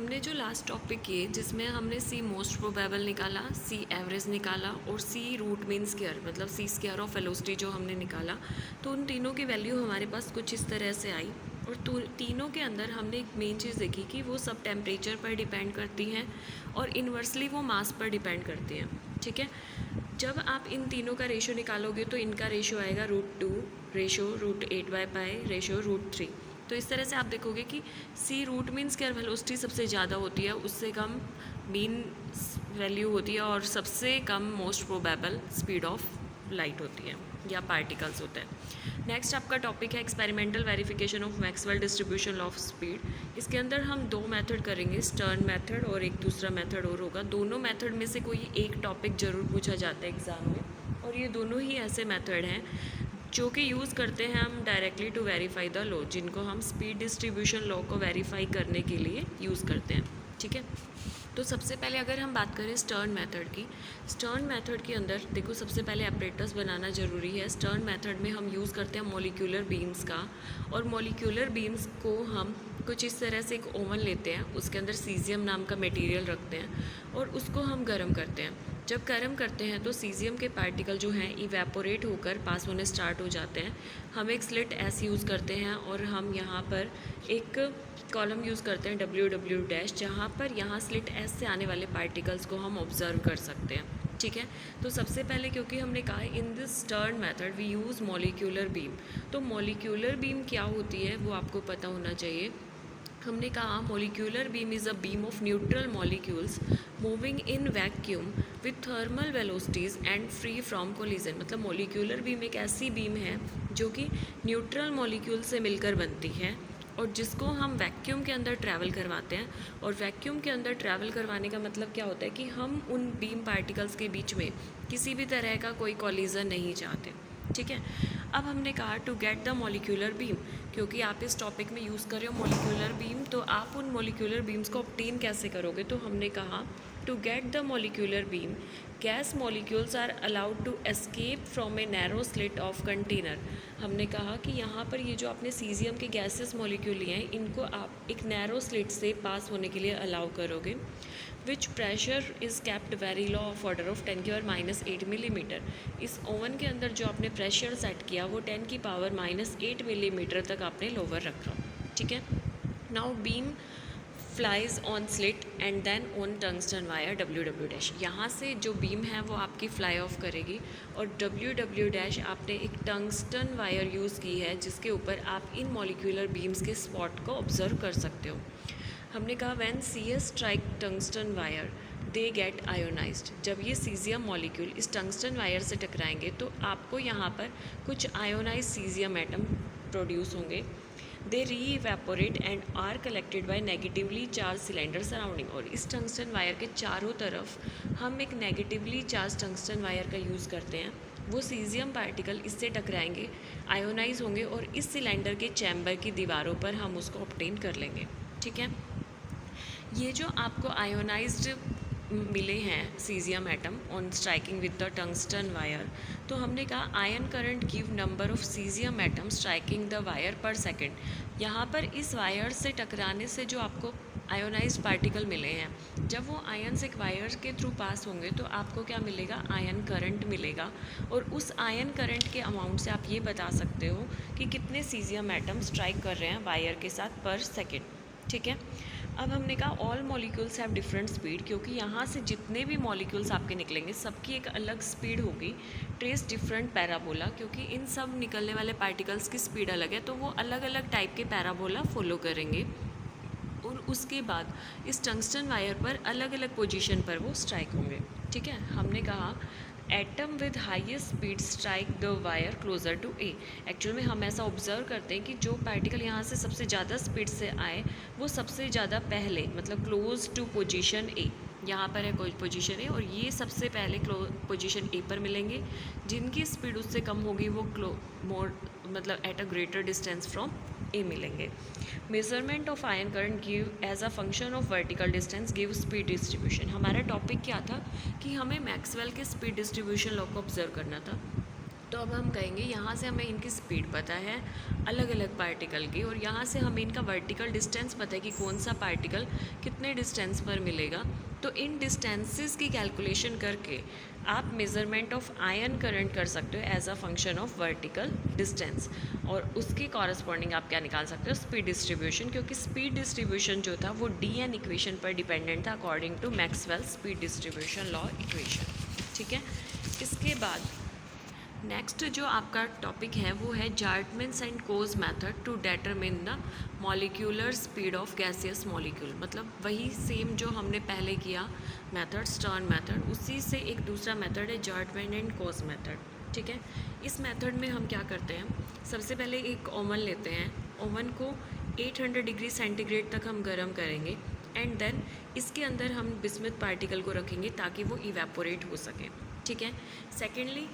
हमने जो last topic किए जिसमें हमने सी मोस्ट प्रोबेबल निकाला, सी एवरेज निकाला और सी रूट मीन स्क्वायर मतलब सी स्क्वायर ऑफ वेलोसिटी जो हमने निकाला, तो उन तीनों की वैल्यू हमारे पास कुछ इस तरह से आई। और तीनों के अंदर हमने एक मेन चीज़ देखी कि वो सब टेम्परेचर पर डिपेंड करती हैं और इन्वर्सली वो मास पर डिपेंड करती हैं। ठीक है, जब आप इन तीनों का रेशो निकालोगे तो इनका रेशो आएगा √2 रेशो √8/पाई रेशो √3। तो इस तरह से आप देखोगे कि सी रूट मीन स्क्वायर वेलोसिटी सबसे ज़्यादा होती है, उससे कम मीन वैल्यू होती है और सबसे कम most probable speed of light होती है या पार्टिकल्स होते हैं। नेक्स्ट आपका टॉपिक है experimental verification of Maxwell distribution of speed. इसके अंदर हम दो मेथड करेंगे, स्टर्न मेथड और एक दूसरा मेथड और होगा। दोनों मेथड में से कोई एक टॉपिक ज़रूर पूछा जाता है एग्ज़ाम में, और ये दोनों ही ऐसे मेथड हैं जो कि यूज़ करते हैं हम directly to verify the law, जिनको हम स्पीड डिस्ट्रीब्यूशन लॉ को वेरीफाई करने के लिए यूज़ करते हैं। ठीक है, तो सबसे पहले अगर हम बात करें स्टर्न मेथड की, स्टर्न मेथड के अंदर देखो सबसे पहले अपरेटस बनाना ज़रूरी है। स्टर्न मेथड में हम यूज़ करते हैं मॉलिक्यूलर बीम्स का, और मॉलिक्यूलर बीम्स को हम कुछ इस तरह से एक ओवन लेते हैं, उसके अंदर सीजियम नाम का मटेरियल रखते हैं और उसको हम गर्म करते हैं। जब गर्म करते हैं तो सीजियम के पार्टिकल जो हैं इवेपोरेट होकर पास होने स्टार्ट हो जाते हैं। हम एक स्लिट एस यूज़ करते हैं और हम यहाँ पर एक कॉलम यूज़ करते हैं W जहाँ पर यहाँ स्लिट एस से आने वाले पार्टिकल्स को हम ऑब्जर्व कर सकते हैं। ठीक है, तो सबसे पहले क्योंकि हमने कहा in this Stern method we use molecular beam, तो मॉलिक्यूलर बीम क्या होती है वो आपको पता होना चाहिए। हमने कहा molecular beam is a beam of neutral molecules moving in vacuum with thermal velocities and free from collision. मतलब मॉलिक्यूलर बीम एक ऐसी बीम है जो कि न्यूट्रल मॉलिक्यूल से मिलकर बनती है और जिसको हम वैक्यूम के अंदर ट्रैवल करवाते हैं। और वैक्यूम के अंदर ट्रैवल करवाने का मतलब क्या होता है कि हम उन बीम पार्टिकल्स के बीच में किसी भी तरह का कोई कोलिजन नहीं चाहते। ठीक है, अब हमने कहा to get the molecular beam, क्योंकि आप इस टॉपिक में यूज़ कर रहे हो मॉलिक्यूलर बीम, तो आप उन मॉलिक्यूलर बीम्स को ऑब्टेन कैसे करोगे। तो हमने कहा to get the molecular beam gas molecules are allowed to escape from a narrow slit of container. हमने कहा कि यहाँ पर ये जो आपने सीजियम के गैसेस मॉलिक्यूल लिए हैं इनको आप एक नैरो स्लिट से पास होने के लिए अलाउ करोगे, विच pressure is kept very low of order of 10⁻⁸ millimetre. इस ओवन के अंदर जो आपने प्रेशर सेट किया वो 10⁻⁸ मिलीमीटर तक आपने लोअर रखा। ठीक है, now beam flies on slit and then on tungsten wire W। यहाँ से जो बीम है वो आपकी फ्लाई ऑफ करेगी और W आपने एक टंगस्टन वायर यूज़ की है जिसके ऊपर आप इन मॉलिक्यूलर बीम्स के स्पॉट को ऑब्जर्व कर सकते हो। हमने कहा when CS strike tungsten wire they get ionised. जब ये सीजियम मॉलिक्यूल इस टंगस्टन वायर से टकराएंगे तो आपको यहाँ पर कुछ आयोनाइज सीजियम एटम प्रोड्यूस होंगे। They re-evaporate and are collected by negatively charge cylinder surrounding. और इस टंगस्टन वायर के चारों तरफ हम एक नेगेटिवली चार्ज टंगस्टन वायर का यूज़ करते हैं। वो सीजियम पार्टिकल इससे टकराएंगे, आयोनाइज होंगे और इस सिलेंडर के चैम्बर की दीवारों पर हम उसको ऑब्टेन कर लेंगे। ठीक है, ये जो आपको आयोनाइज्ड मिले हैं caesium atom on striking with the tungsten wire, तो हमने कहा ion current give number of caesium atom striking the wire पर सेकंड। यहाँ पर इस वायर से टकराने से जो आपको आयोनाइज्ड पार्टिकल मिले हैं, जब वो आयन से वायर के थ्रू पास होंगे तो आपको क्या मिलेगा, आयन करंट मिलेगा। और उस आयन करंट के अमाउंट से आप ये बता सकते हो कि कितने सीजियम एटम स्ट्राइक कर रहे हैं वायर के साथ पर सेकेंड। ठीक है, अब हमने कहा all molecules have different speed, क्योंकि यहाँ से जितने भी मॉलिक्यूल्स आपके निकलेंगे सबकी एक अलग स्पीड होगी। ट्रेस डिफरेंट पैराबोला, क्योंकि इन सब निकलने वाले पार्टिकल्स की स्पीड अलग है तो वो अलग अलग टाइप के पैराबोला फॉलो करेंगे और उसके बाद इस टंगस्टन वायर पर अलग अलग पोजीशन पर वो स्ट्राइक होंगे। ठीक है, हमने कहा atom with highest speed strike the wire closer to A. Actual में हम ऐसा ऑब्जर्व करते हैं कि जो पार्टिकल यहाँ से सबसे ज़्यादा स्पीड से आए वो सबसे ज़्यादा पहले मतलब क्लोज टू पोजीशन ए, यहाँ पर है कोई पोजीशन ए और ये सबसे पहले पोजीशन ए पर मिलेंगे। जिनकी स्पीड उससे कम होगी वो मोर मतलब at a greater distance from a मिलेंगे। Measurement of ion current give as a function of vertical distance give speed distribution. हमारा टॉपिक क्या था कि हमें मैक्सवेल के स्पीड डिस्ट्रीब्यूशन लॉ को ऑब्जर्व करना था। तो अब हम कहेंगे यहाँ से हमें इनकी स्पीड पता है अलग अलग पार्टिकल की, और यहाँ से हमें इनका वर्टिकल डिस्टेंस पता है कि कौन सा पार्टिकल कितने डिस्टेंस पर मिलेगा। तो इन डिस्टेंसेस की कैलकुलेशन करके आप मेज़रमेंट ऑफ आयन करंट कर सकते हो as a function of vertical distance, और उसकी कॉरस्पॉन्डिंग आप क्या निकाल सकते हो, स्पीड डिस्ट्रीब्यूशन, क्योंकि स्पीड डिस्ट्रीब्यूशन जो था वो डी एन इक्वेशन पर डिपेंडेंट था according to Maxwell speed distribution law equation. ठीक है, इसके बाद नेक्स्ट जो आपका टॉपिक है वो है Zartman's and Ko's method to determine the molecular speed of gaseous molecule. मतलब वही सेम जो हमने पहले किया मेथड स्टर्न मेथड, उसी से एक दूसरा मेथड है जार्टमैन एंड कोज मेथड। ठीक है, इस मेथड में हम क्या करते हैं, सबसे पहले एक ओवन लेते हैं, ओवन को 800 डिग्री सेंटीग्रेड तक हम गर्म करेंगे एंड देन इसके अंदर हम बिस्मथ पार्टिकल को रखेंगे ताकि वो इवेपोरेट हो सके। ठीक है, सेकेंडली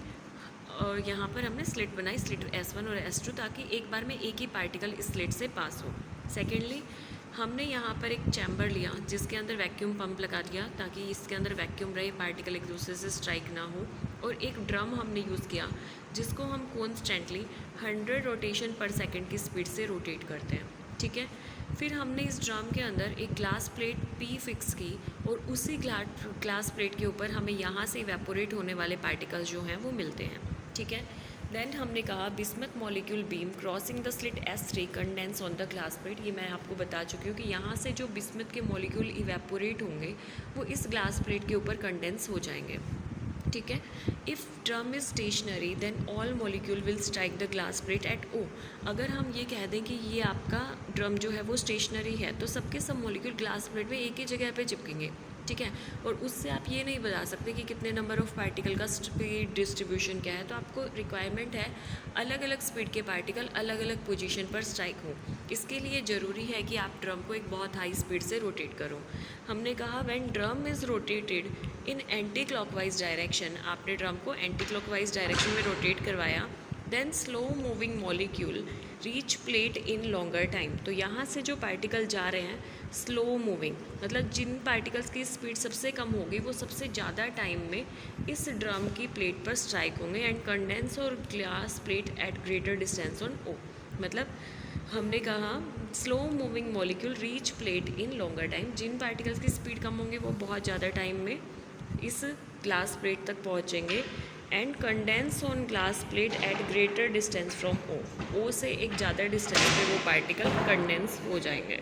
और यहाँ पर हमने स्लिट बनाई, स्लिट S1 और S2, ताकि एक बार में एक ही पार्टिकल इस स्लिट से पास हो। सेकेंडली हमने यहाँ पर एक चैम्बर लिया जिसके अंदर वैक्यूम पंप लगा दिया ताकि इसके अंदर वैक्यूम रहे, पार्टिकल एक दूसरे से स्ट्राइक ना हो। और एक ड्रम हमने यूज़ किया जिसको हम कॉन्स्टेंटली 100 रोटेशन पर सेकेंड की स्पीड से रोटेट करते हैं। ठीक है, फिर हमने इस ड्रम के अंदर एक ग्लास प्लेट P फिक्स की और उसी ग्लास प्लेट के ऊपर हमें यहाँ से इवेपोरेट होने वाले पार्टिकल्स जो हैं वो मिलते हैं। ठीक है, देन हमने कहा bismuth molecule beam crossing the slit S3 condense on the glass plate. ये मैं आपको बता चुकी हूँ कि यहाँ से जो बिस्मथ के मॉलिक्यूल इवेपोरेट होंगे वो इस ग्लास प्लेट के ऊपर कंडेंस हो जाएंगे। ठीक है, if drum is stationary then all molecule will strike the glass plate at O। अगर हम ये कह दें कि ये आपका ड्रम जो है वो स्टेशनरी है तो सबके सब मॉलिक्यूल ग्लास प्लेट में एक ही जगह पे चिपकेंगे। ठीक है, और उससे आप ये नहीं बता सकते कि कितने नंबर ऑफ पार्टिकल का स्पीड डिस्ट्रीब्यूशन क्या है। तो आपको रिक्वायरमेंट है अलग अलग स्पीड के पार्टिकल अलग अलग पोजीशन पर स्ट्राइक हो। इसके लिए ज़रूरी है कि आप ड्रम को एक बहुत हाई स्पीड से रोटेट करो। हमने कहा when drum is rotated in anti clockwise direction, आपने ड्रम को एंटी क्लॉकवाइज डायरेक्शन में रोटेट करवाया, then slow moving molecule reach plate in longer time. तो यहाँ से जो पार्टिकल जा रहे हैं स्लो मूविंग, मतलब जिन पार्टिकल्स की स्पीड सबसे कम होगी वो सबसे ज़्यादा टाइम में इस ड्रम की प्लेट पर स्ट्राइक होंगे एंड कंडेंस और glass plate at greater distance on O। मतलब हमने कहा slow moving molecule reach plate in longer time, जिन पार्टिकल्स की स्पीड कम होंगे वो बहुत ज़्यादा टाइम में इस ग्लास प्लेट तक पहुँचेंगे and condense on glass plate at greater distance from O से एक ज़्यादा डिस्टेंस पे वो पार्टिकल कंडेंस हो जाएंगे।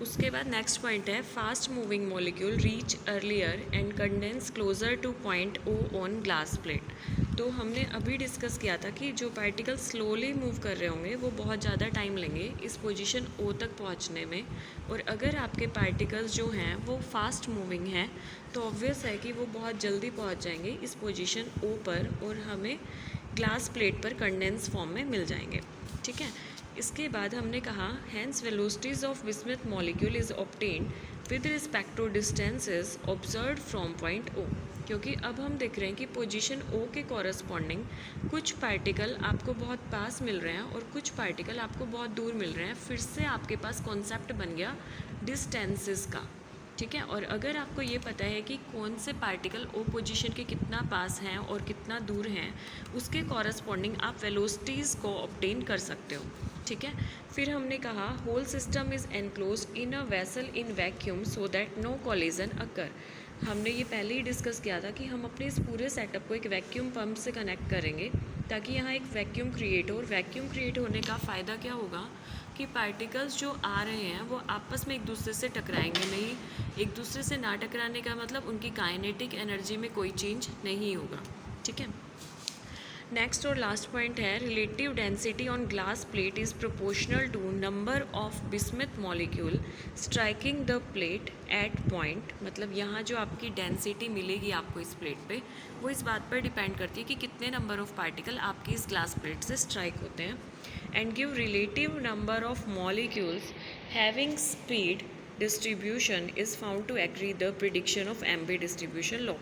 उसके बाद नेक्स्ट पॉइंट है fast moving molecule reach earlier and condense closer two point O on glass plate. तो हमने अभी डिस्कस किया था कि जो पार्टिकल स्लोली मूव कर रहे होंगे वो बहुत ज़्यादा टाइम लेंगे इस पोजीशन O तक पहुंचने में, और अगर आपके पार्टिकल्स जो हैं वो फास्ट मूविंग हैं तो ऑब्वियस है कि वो बहुत जल्दी पहुंच जाएंगे इस पोजीशन O पर और हमें ग्लास प्लेट पर कंडेंस फॉर्म में मिल जाएंगे। ठीक है, इसके बाद हमने कहा hence velocities of bismuth molecule is obtained with respect to distances observed from point O, क्योंकि अब हम देख रहे हैं कि पोजीशन O के कॉरस्पॉन्डिंग कुछ पार्टिकल आपको बहुत पास मिल रहे हैं और कुछ पार्टिकल आपको बहुत दूर मिल रहे हैं। फिर से आपके पास कॉन्सेप्ट बन गया डिस्टेंसेस का। ठीक है, और अगर आपको ये पता है कि कौन से पार्टिकल O पोजीशन के कितना पास हैं और कितना दूर हैं, उसके कॉरस्पॉन्डिंग आप वेलोसिटीज़ को ऑब्टेन कर सकते हो। ठीक है, फिर हमने कहा whole system is enclosed in a vessel in vacuum so that no collision occur. हमने ये पहले ही डिस्कस किया था कि हम अपने इस पूरे सेटअप को एक वैक्यूम पंप से कनेक्ट करेंगे ताकि यहाँ एक वैक्यूम क्रिएट हो। और वैक्यूम क्रिएट होने का फ़ायदा क्या होगा कि पार्टिकल्स जो आ रहे हैं वो आपस में एक दूसरे से टकराएंगे नहीं। एक दूसरे से ना टकराने का मतलब उनकी काइनेटिक एनर्जी में कोई चेंज नहीं होगा। ठीक है, नेक्स्ट और लास्ट पॉइंट है relative density on glass plate is proportional to number of bismuth molecule striking the plate at point. मतलब यहाँ जो आपकी डेंसिटी मिलेगी आपको इस प्लेट पे वो इस बात पर डिपेंड करती है कि कितने नंबर ऑफ पार्टिकल आपकी इस ग्लास प्लेट से स्ट्राइक होते हैं and give relative number of molecules having speed distribution is found to agree the prediction of M B distribution law.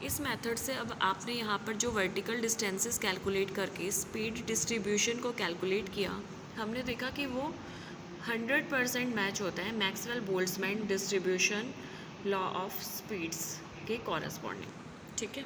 इस मेथड से अब आपने यहाँ पर जो वर्टिकल डिस्टेंसेस कैलकुलेट करके स्पीड डिस्ट्रीब्यूशन को कैलकुलेट किया, हमने देखा कि वो 100% मैच होता है Maxwell Boltzmann distribution law of speeds के कॉरस्पॉन्डिंग। ठीक है।